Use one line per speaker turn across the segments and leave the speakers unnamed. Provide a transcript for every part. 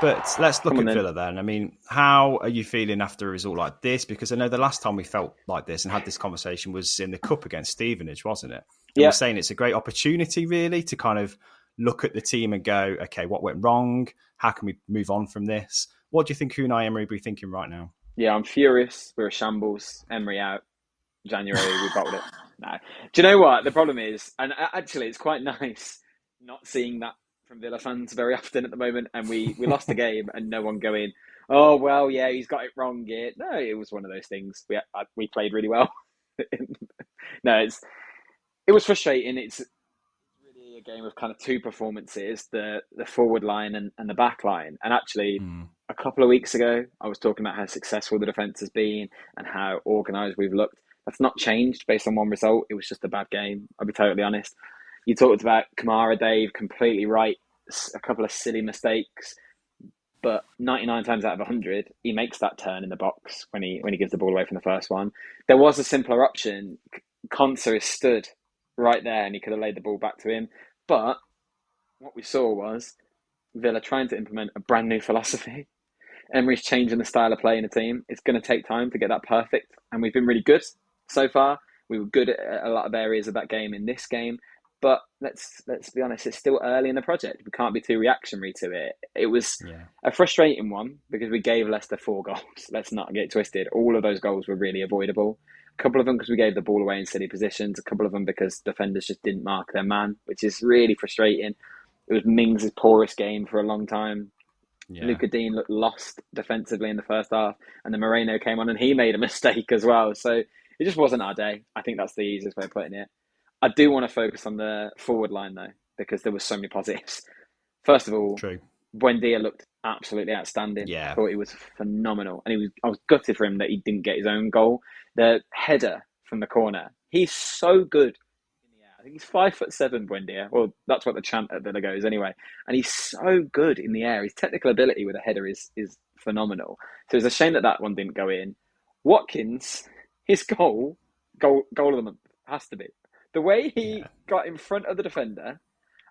But let's look
Come on
at
then.
Villa then. I mean, how are you feeling after a result like this? Because I know the last time we felt like this and had this conversation was in the Cup against Stevenage, wasn't it? And we're
Yeah.
saying it's a great opportunity, really, to kind of look at the team and go, okay, what went wrong? How can we move on from this? What do you think Unai Emery will be thinking right now?
Yeah, I'm furious. We're a shambles. Emery out. January, we bottled it. No. Do you know what? The problem is, and actually it's quite nice not seeing that from Villa fans very often at the moment. And we lost the game and no one going, oh, well, yeah, he's got it wrong here. No, it was one of those things. We played really well. No, it was frustrating. It's really a game of kind of two performances, the forward line and the back line. And actually, a couple of weeks ago, I was talking about how successful the defence has been and how organised we've looked. That's not changed based on one result. It was just a bad game. I'll be totally honest. You talked about Kamara, Dave, completely right. A couple of silly mistakes, but 99 times out of 100, he makes that turn in the box when he gives the ball away from the first one. There was a simpler option. Konsa is stood right there, and he could have laid the ball back to him. But what we saw was Villa trying to implement a brand new philosophy. Emery's changing the style of play in the team. It's going to take time to get that perfect, and we've been really good so far. We were good at a lot of areas of that game in this game, but let's be honest, it's still early in the project. We can't be too reactionary to it. It was a frustrating one because we gave Leicester 4 goals. Let's not get twisted. All of those goals were really avoidable. A couple of them because we gave the ball away in silly positions. A couple of them because defenders just didn't mark their man, which is really frustrating. It was Mings' poorest game for a long time. Yeah. Luca Dean looked lost defensively in the first half, and then Moreno came on and he made a mistake as well. So it just wasn't our day. I think that's the easiest way of putting it. I do want to focus on the forward line though, because there were so many positives. First of all, Buendia looked absolutely outstanding.
Yeah.
I thought he was phenomenal, and I was gutted for him that he didn't get his own goal. The header from the corner, he's so good. I think he's 5'7", Buendia. Well, that's what the chant at Villa goes anyway. And he's so good in the air. His technical ability with a header is phenomenal. So it's a shame that one didn't go in. Watkins, his goal of the month has to be. The way he got in front of the defender,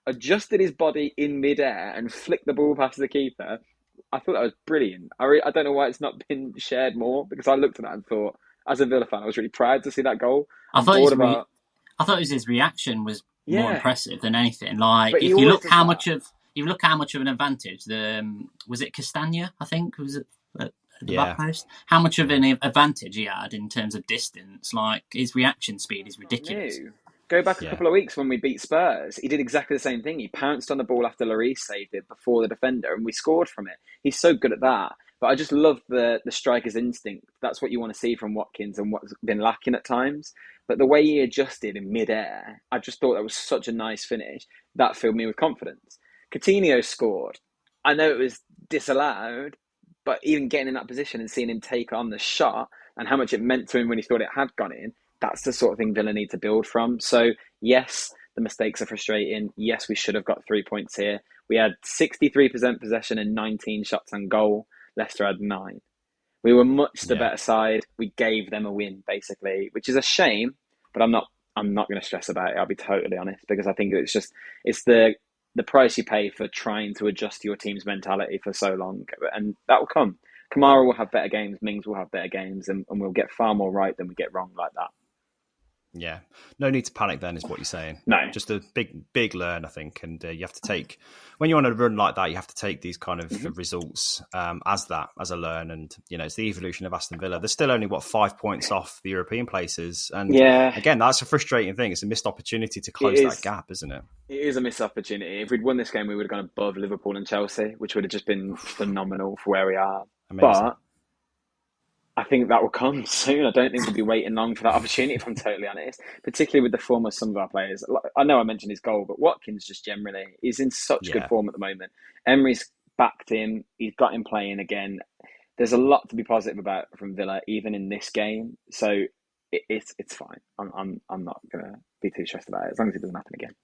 adjusted his body in midair and flicked the ball past the keeper, I thought that was brilliant. I don't know why it's not been shared more, because I looked at that and thought, as a Villa fan, I was really proud to see that goal.
I thought his reaction was more impressive than anything. Like, if you look how much of an advantage was it Castagna, I think, was it at the back post? How much of an advantage he had in terms of distance? Like, his reaction speed is ridiculous.
Go back a couple of weeks when we beat Spurs. He did exactly the same thing. He pounced on the ball after Lloris saved it before the defender, and we scored from it. He's so good at that. But I just love the striker's instinct. That's what you want to see from Watkins, and what's been lacking at times. But the way he adjusted in mid-air, I just thought that was such a nice finish. That filled me with confidence. Coutinho scored. I know it was disallowed, but even getting in that position and seeing him take on the shot and how much it meant to him when he thought it had gone in, that's the sort of thing Villa need to build from. So, yes, the mistakes are frustrating. Yes, we should have got 3 points here. We had 63% possession and 19 shots on goal. Leicester had 9. We were much the better side. We gave them a win, basically, which is a shame, but I'm not going to stress about it. I'll be totally honest, because I think it's the price you pay for trying to adjust your team's mentality for so long, and that will come. Kamara will have better games. Mings will have better games, and we'll get far more right than we get wrong like that.
Yeah, no need to panic then, is what you're saying.
No.
Just a big learn, I think. And you have to take, when you're on a run like that, you have to take these kind of results as a learn. And, it's the evolution of Aston Villa. They're still only, 5 points off the European places. And again, that's a frustrating thing. It's a missed opportunity to close that gap, isn't it?
It is a missed opportunity. If we'd won this game, we would have gone above Liverpool and Chelsea, which would have just been phenomenal for where we are. Amazing. But I think that will come soon. I don't think we'll be waiting long for that opportunity, if I'm totally honest, particularly with the form of some of our players. I know I mentioned his goal, but Watkins just generally is in such good form at the moment. Emery's backed him. He's got him playing again. There's a lot to be positive about from Villa, even in this game. So it's fine. I'm not going to be too stressed about it, as long as it doesn't happen again.